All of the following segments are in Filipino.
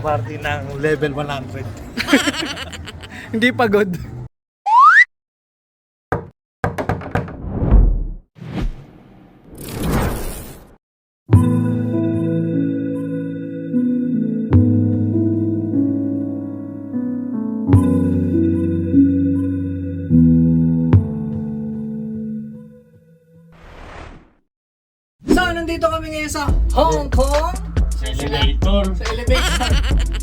Martin ng level 100. Hindi pagod. So, nandito kami ngayon sa Hong Kong. Sa elevator. Sa elevator.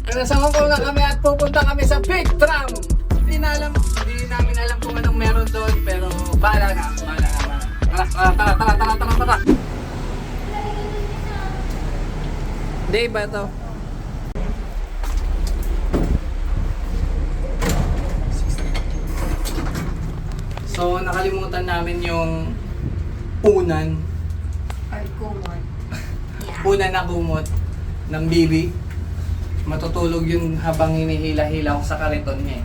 Pero sa Hong Kong na kami at pupunta kami sa Big Tram. Hindi namin alam kung anong meron doon, pero bahala na. Tara. Hindi ba ito? So, nakalimutan namin yung unan. Una na kumot ng bibi. Matutulog yun habang hinihila-hila ko sa kariton niya.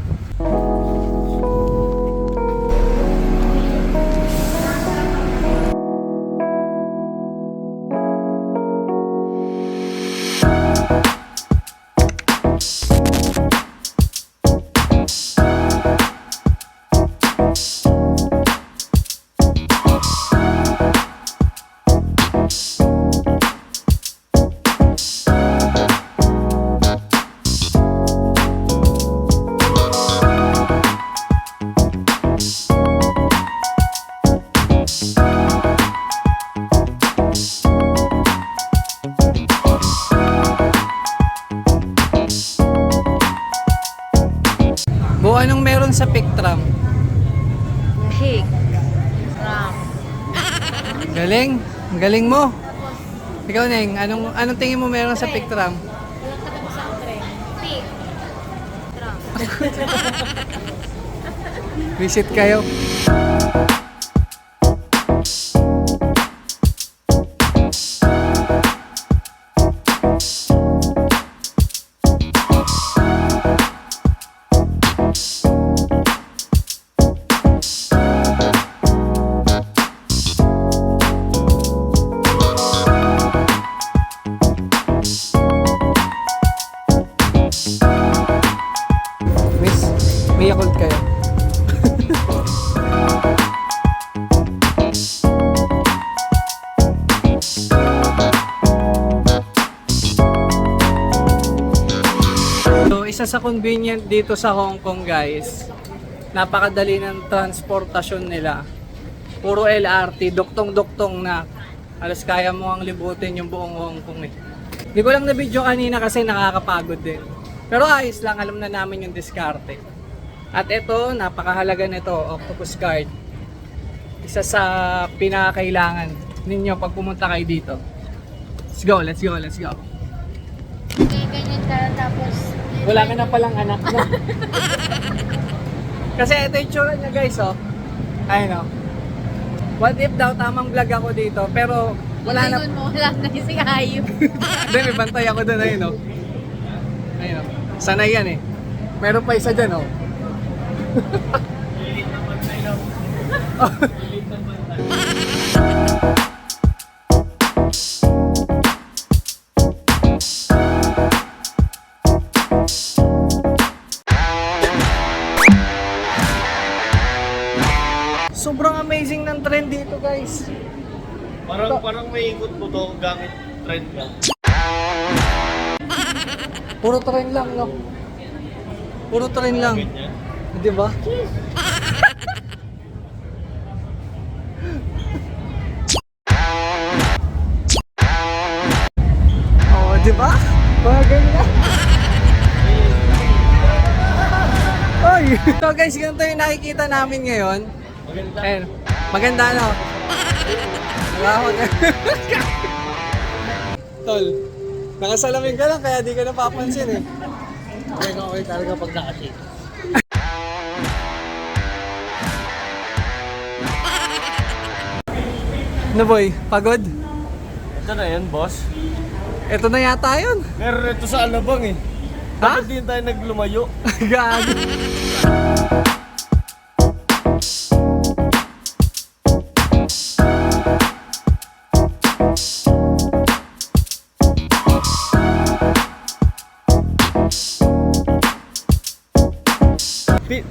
Anong meron sa Big Tram? Pig. Ram. Galing. Galing mo. Ikaw, Neng, anong tingin mo meron sa Big Tram? Walang katabi sa tren. Pig. Tram. Visit kayo. May Yakult kayo. So, isa sa convenient dito sa Hong Kong, guys. Napakadali ng transportasyon nila. Puro LRT, duktong-duktong na. Alas kaya mo ang libutin yung buong Hong Kong eh. Hindi ko lang na video kanina kasi nakakapagod din. Pero ayos lang, alam na namin yung diskarte. At ito, napakahalaga nito, octopus card. Isa sa pinakakailangan ninyo pag pumunta kayo dito. Let's go. Okay, ganyan ka tapos... Wala ka na palang anak, no? Kasi ito yung tsura niya, guys, oh. Ayun, oh. What if daw, tamang vlog ako dito, pero wala na... Wala na si hayop. Hindi, may bantay ako doon, ayun, oh. Ayun, oh. Sanay yan, eh. Meron pa isa dyan, oh. Sobrang amazing ng trend dito, guys. Parang may ikot mo to gamit trend ka. Puro trend lang, no? Puro trend lang. Di ba? Oh, di ba? Bagay na. Oy! So guys, ganito yung nakikita namin ngayon. Maganda. Ayun. Maganda, no? Nakahot. Tol, nakasalamin ka lang kaya di ka napapansin eh. Okay talaga pag nakashake. Ano boy, pagod? Ito na yan, boss. Ito na yata yun. Meron ito sa Alabang eh. Ha? Bakit din tayo naglumayo? Gago.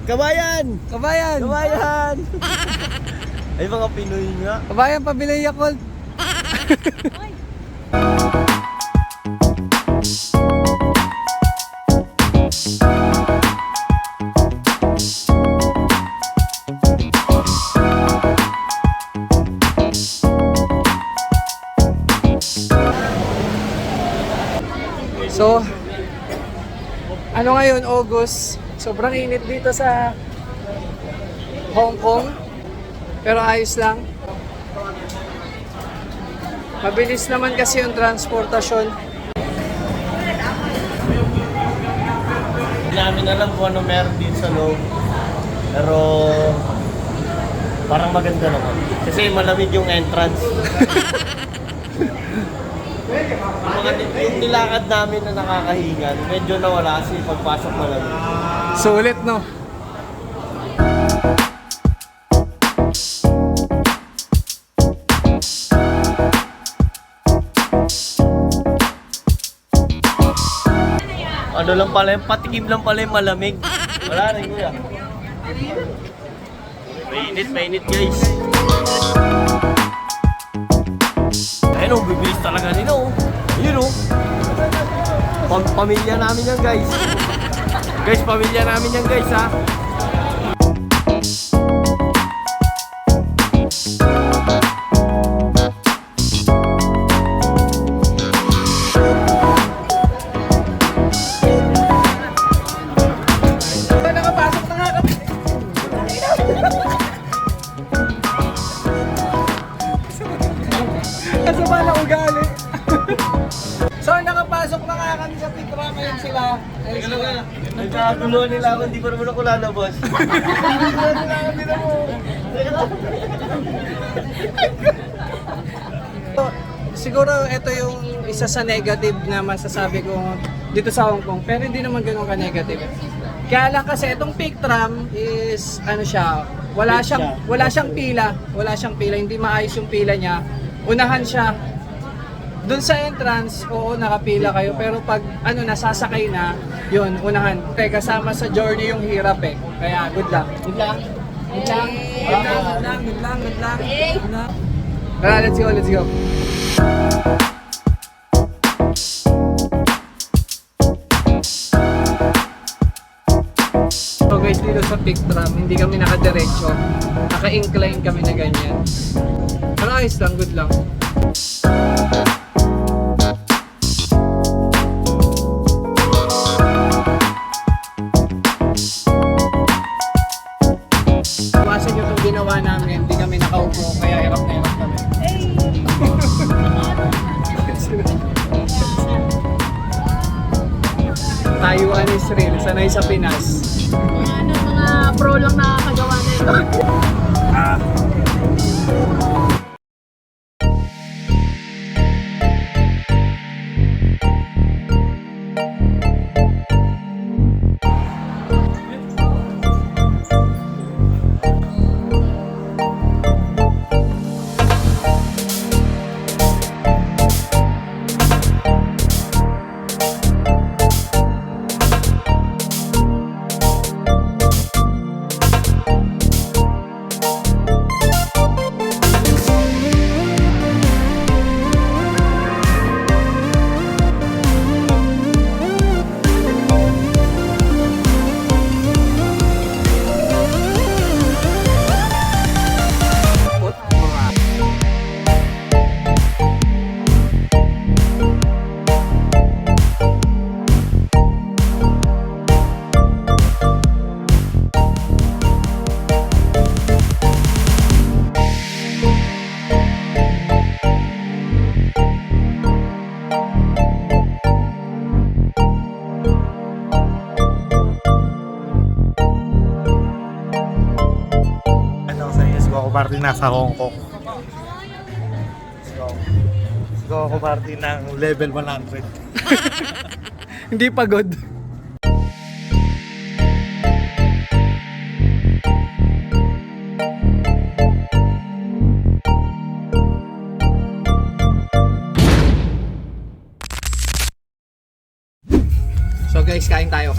Kabayan! Kabayan! Kabayan! Ay, mga Pinoy nga. Kabayan, pabili Yakult. So, ano ngayon, August? Sobrang init dito sa Hong Kong. Pero ayos lang. Mabilis naman kasi yung transportasyon. Hindi namin alam kung ano meron dito sa loob. Pero parang maganda naman. Kasi malamig yung entrance. Yung nilakad namin na nakakahingan, medyo nawala kasi pagpasok malamig. Sulit, no? Ano lang pala yung patikim lang pala yung malamig. Wala rin kuya. Mainit guys. Ayun o, bibilis talaga nila o. Ayun o. Pamilya namin yan guys. Guys, pamilya namin yan guys ha. Nakapasok na nga kami. Kasama na ugali. So, nakapasok na nga kami sa Pitra. Ngayon sila. Ayun sila. Nagkakagulo nila ako, hindi pa naman ako lalabas. So, siguro ito yung isa sa negative na masasabi ko dito sa Hong Kong. Pero hindi naman ganun ka-negative. Kaya lang kasi itong peak tram is ano siya, wala siyang pila, hindi maayos yung pila niya. Unahan siya. Doon sa entrance, oo, nakapila kayo, pero pag ano nasasakay na, yun, unahan. Kaya kasama sa journey yung hirap eh. Kaya good luck. Good luck. Good luck. Good luck. Tara, let's go. So guys, dito sa peak tram, hindi kami nakadiretso. Naka-incline kami na ganyan. Pero ayos lang, good lang. Iwasan nyo itong ginawa namin, hindi kami nakaupo, kaya hirap na hirap kami. Tayuan is real, sanay sa Pinas. Mga pro lang nakakagawa na ito. Ako party nasa Hong Kong. So ako party ng level 100. Hindi pagod. So So guys, kain tayo.